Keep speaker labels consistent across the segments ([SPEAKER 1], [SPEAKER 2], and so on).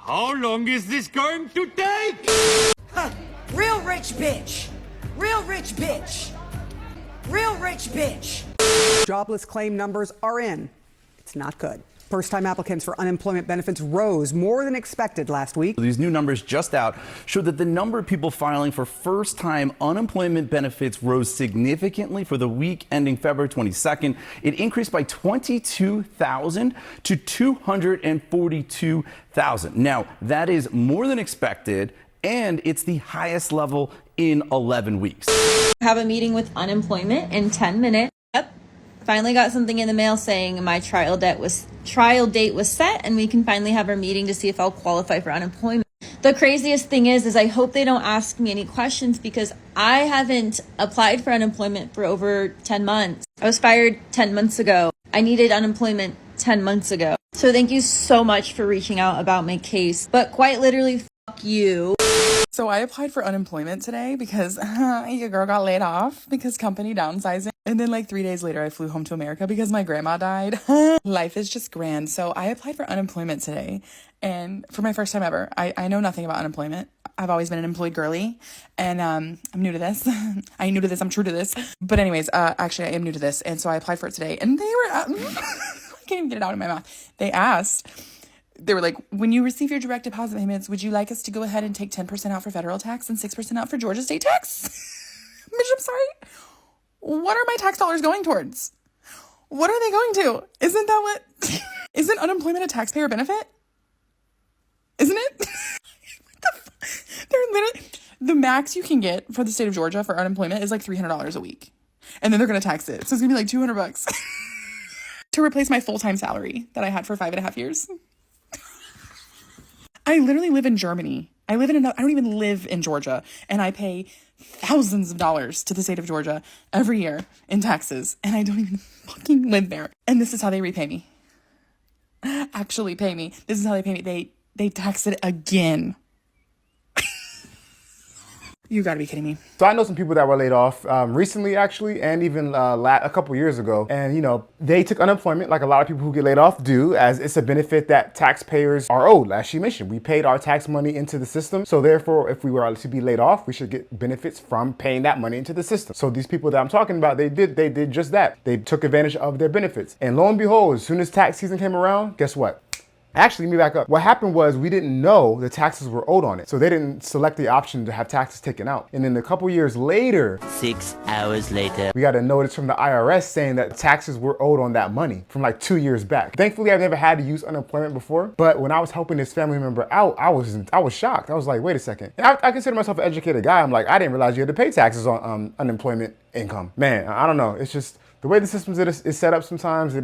[SPEAKER 1] How long is this going to take?
[SPEAKER 2] Huh. Real rich bitch. Real rich bitch. Real rich bitch.
[SPEAKER 3] Jobless claim numbers are in. It's not good. First-time applicants for unemployment benefits rose more than expected last week.
[SPEAKER 4] These new numbers just out show that the number of people filing for first-time unemployment benefits rose significantly for the week ending February 22nd. It increased by 22,000 to 242,000. Now, that is more than expected, and it's the highest level in 11 weeks.
[SPEAKER 5] Have a meeting with unemployment in 10 minutes. Yep. Finally got something in the mail saying my trial date was set and we can finally have our meeting to see if I'll qualify for unemployment. The craziest thing is I hope they don't ask me any questions because I haven't applied for unemployment for over 10 months. I was fired 10 months ago. I needed unemployment 10 months ago. So thank you so much for reaching out about my case, but quite literally, fuck you.
[SPEAKER 6] So I applied for unemployment today because your girl got laid off because company downsizing. And then like 3 days later, I flew home to America because my grandma died. Life is just grand. So I applied for unemployment today. And for my first time ever, I know nothing about unemployment. I've always been an employed girly. And I'm new to this. I ain't new to this. I'm true to this. But anyways, actually, I am new to this. And so I applied for it today. And they were... I can't even get it out of my mouth. They were like, when you receive your direct deposit payments, would you like us to go ahead and take 10% out for federal tax and 6% out for Georgia state tax? Bitch, I'm sorry. What are my tax dollars going towards? What are they going to? Isn't that what? Isn't unemployment a taxpayer benefit? Isn't it? They're literally, the max you can get for the state of Georgia for unemployment is like $300 a week. And then they're going to tax it. So it's going to be like $200 to replace my full-time salary that I had for 5.5 years. I literally live in Germany. I don't even live in Georgia. And I pay thousands of dollars to the state of Georgia every year in taxes. And I don't even fucking live there. And this is how they repay me. Actually pay me. This is how they pay me. They tax it again. You gotta be kidding me.
[SPEAKER 7] So I know some people that were laid off recently, actually, and even a couple years ago. And, you know, they took unemployment like a lot of people who get laid off do, as it's a benefit that taxpayers are owed. As she mentioned, we paid our tax money into the system. So therefore, if we were to be laid off, we should get benefits from paying that money into the system. So these people that I'm talking about, they did just that. They took advantage of their benefits. And lo and behold, as soon as tax season came around, guess what? Actually, let me back up. What happened was we didn't know the taxes were owed on it. So they didn't select the option to have taxes taken out. And then a couple years later,
[SPEAKER 8] 6 hours later,
[SPEAKER 7] we got a notice from the IRS saying that taxes were owed on that money from like 2 years back. Thankfully, I've never had to use unemployment before. But when I was helping this family member out, I was shocked. I was like, wait a second. And I consider myself an educated guy. I'm like, I didn't realize you had to pay taxes on unemployment income. Man, I don't know. It's just the way the system is set up sometimes, it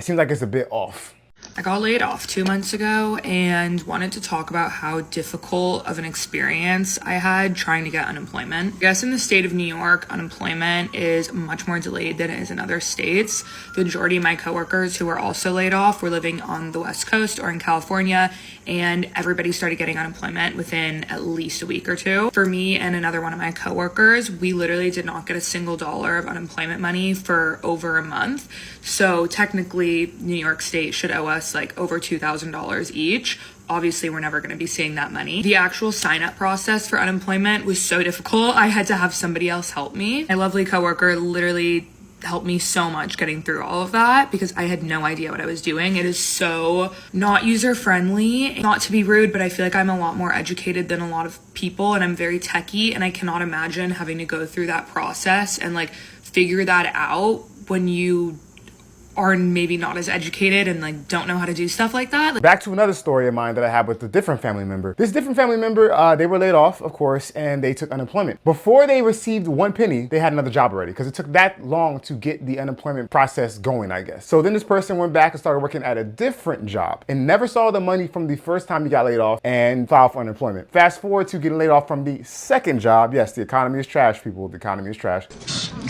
[SPEAKER 7] seems like it's a bit off.
[SPEAKER 6] I got laid off 2 months ago and wanted to talk about how difficult of an experience I had trying to get unemployment. I guess in the state of New York, unemployment is much more delayed than it is in other states. The majority of my coworkers who were also laid off were living on the West Coast or in California, and everybody started getting unemployment within at least a week or two. For me and another one of my coworkers, we literally did not get a single dollar of unemployment money for over a month. So technically, New York State should owe us like over $2,000 each. Obviously, we're never going to be seeing that money. The actual sign-up process for unemployment was so difficult. I had to have somebody else help me. My lovely coworker literally helped me so much getting through all of that because I had no idea what I was doing. It is so not user-friendly. Not to be rude, but I feel like I'm a lot more educated than a lot of people, and I'm very techie, and I cannot imagine having to go through that process and like figure that out when you are maybe not as educated and like don't know how to do stuff like that.
[SPEAKER 7] Back to another story of mine that I had with a different family member. This different family member, they were laid off, of course, and they took unemployment. Before they received 1 penny, they had another job already because it took that long to get the unemployment process going, I guess. So then this person went back and started working at a different job and never saw the money from the first time he got laid off and filed for unemployment. Fast forward to getting laid off from the second job. Yes, the economy is trash, people. The economy is trash.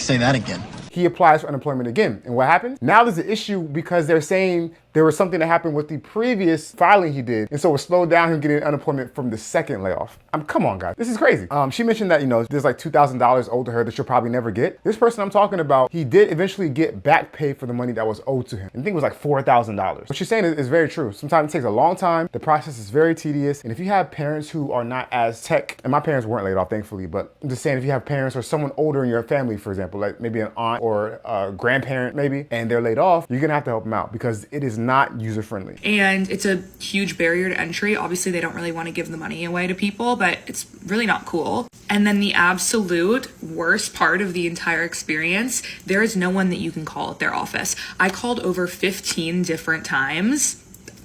[SPEAKER 8] say that again.
[SPEAKER 7] He applies for unemployment again. And what happens? Now there's an issue because they're saying there was something that happened with the previous filing he did, and so it slowed down him getting unemployment from the second layoff. Come on, guys, this is crazy. She mentioned that, there's like $2,000 owed to her that she'll probably never get. This person I'm talking about, he did eventually get back pay for the money that was owed to him. I think it was like $4,000. What she's saying is very true. Sometimes it takes a long time. The process is very tedious. And if you have parents who are not as tech, and my parents weren't laid off, thankfully, but I'm just saying, if you have parents or someone older in your family, for example, like maybe an aunt or a grandparent maybe, and they're laid off, you're gonna have to help them out because it is not user-friendly.
[SPEAKER 6] And it's a huge barrier to entry. Obviously, they don't really want to give the money away to people, but it's really not cool. And then the absolute worst part of the entire experience, there is no one that you can call at their office. I called over 15 different times.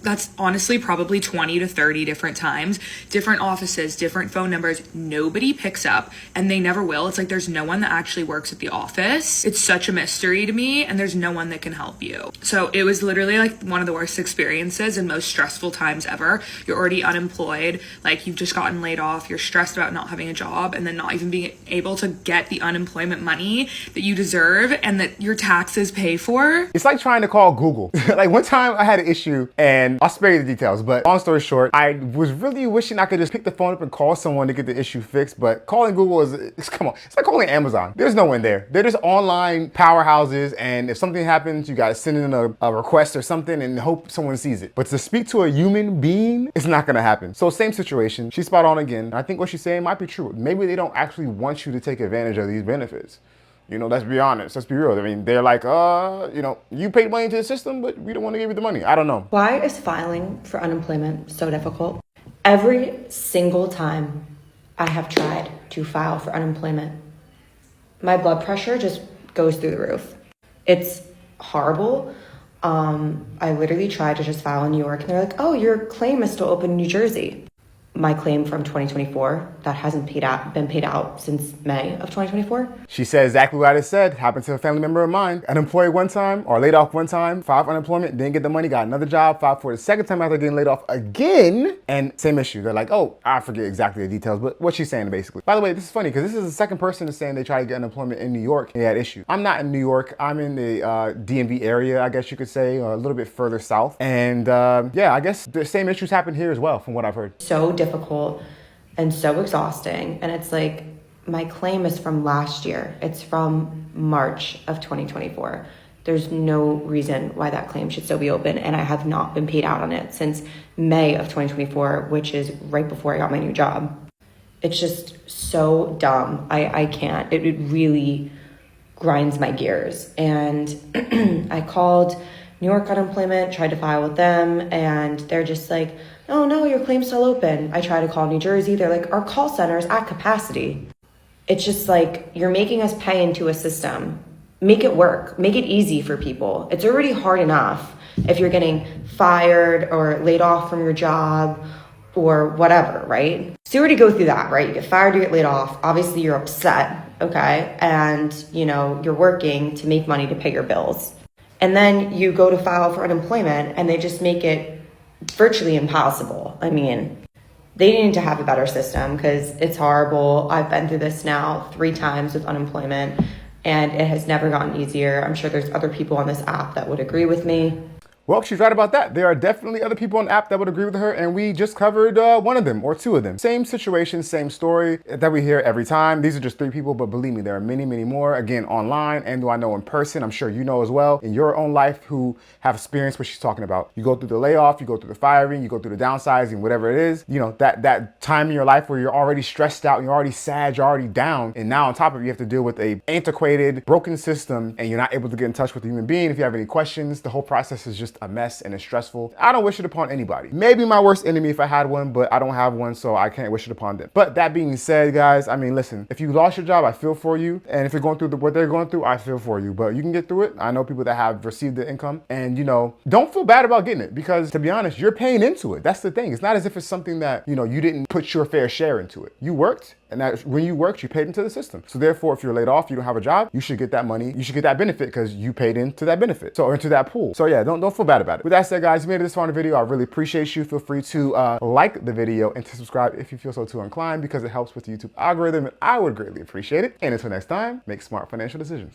[SPEAKER 6] That's honestly probably 20 to 30 different times, different offices, different phone numbers. Nobody picks up, and they never will. It's like there's no one that actually works at the office. It's such a mystery to me, and there's no one that can help you. So it was literally like one of the worst experiences and most stressful times ever. You're already unemployed, like you've just gotten laid off, you're stressed about not having a job, and then not even being able to get the unemployment money that you deserve and that your taxes pay for.
[SPEAKER 7] It's like trying to call Google. Like one time I had an issue, and I'll spare you the details, but long story short, I was really wishing I could just pick the phone up and call someone to get the issue fixed, but calling Google come on, it's like calling Amazon. There's no one there. They're just online powerhouses, and if something happens, you gotta send in a request or something and hope someone sees it. But to speak to a human being, it's not gonna happen. So same situation, she's spot on again. I think what she's saying might be true. Maybe they don't actually want you to take advantage of these benefits. Let's be honest, let's be real. I mean, they're like, you paid money to the system, but we don't want to give you the money. I don't know.
[SPEAKER 9] Why is filing for unemployment so difficult? Every single time I have tried to file for unemployment, my blood pressure just goes through the roof. It's horrible. I literally tried to just file in New York, and they're like, oh, your claim is still open in New Jersey. My claim from 2024 that hasn't been paid out since May of 2024.
[SPEAKER 7] She said exactly what I just said. Happened to a family member of mine. Unemployed one time or laid off one time, filed for unemployment, didn't get the money, got another job, filed for the second time after getting laid off again, and same issue. They're like, oh, I forget exactly the details, but what she's saying basically. By the way, this is funny because this is the second person that's saying they tried to get unemployment in New York and they had issues. I'm not in New York. I'm in the DMV area, I guess you could say, or a little bit further south. And yeah, I guess the same issues happen here as well, from what I've heard.
[SPEAKER 9] So difficult and so exhausting. And it's like, my claim is from last year. It's from March of 2024. There's no reason why that claim should still be open, and I have not been paid out on it since May of 2024, which is right before I got my new job. It's just so dumb. I can't. It really grinds my gears. And I called New York Unemployment, tried to file with them, and they're just like, oh no, your claim's still open. I tried to call New Jersey. They're like, our call center is at capacity. It's just like, you're making us pay into a system. Make it work. Make it easy for people. It's already hard enough if you're getting fired or laid off from your job or whatever, right? So you already go through that, right? You get fired, you get laid off. Obviously you're upset, okay? And you're working to make money to pay your bills. And then you go to file for unemployment and they just make it virtually impossible. I mean, they need to have a better system because it's horrible. I've been through this now 3 times with unemployment and it has never gotten easier. I'm sure there's other people on this app that would agree with me.
[SPEAKER 7] Well, she's right about that. There are definitely other people on the app that would agree with her, and we just covered one of them or 2 of them. Same situation, same story that we hear every time. These are just 3 people, but believe me, there are many, many more. Again, online, and do I know in person, I'm sure you know as well, in your own life who have experienced what she's talking about. You go through the layoff, you go through the firing, you go through the downsizing, whatever it is. That time in your life where you're already stressed out, and you're already sad, you're already down, and now on top of it, you have to deal with a antiquated, broken system, and you're not able to get in touch with a human being. If you have any questions, the whole process is just a mess and it's stressful. I don't wish it upon anybody. Maybe my worst enemy if I had one, but I don't have one, so I can't wish it upon them. But that being said, guys, I mean, listen, if you lost your job, I feel for you. And if you're going through what they're going through, I feel for you. But you can get through it. I know people that have received the income, and don't feel bad about getting it, because to be honest, you're paying into it. That's the thing. It's not as if it's something that, you didn't put your fair share into it. You worked. And that when you worked, you paid into the system. So therefore, if you're laid off, you don't have a job, you should get that money. You should get that benefit because you paid into that benefit. Or into that pool. So yeah, don't feel bad about it. With that said, guys, you made it this far in the video. I really appreciate you. Feel free to like the video and to subscribe if you feel so too inclined, because it helps with the YouTube algorithm and I would greatly appreciate it. And until next time, make smart financial decisions.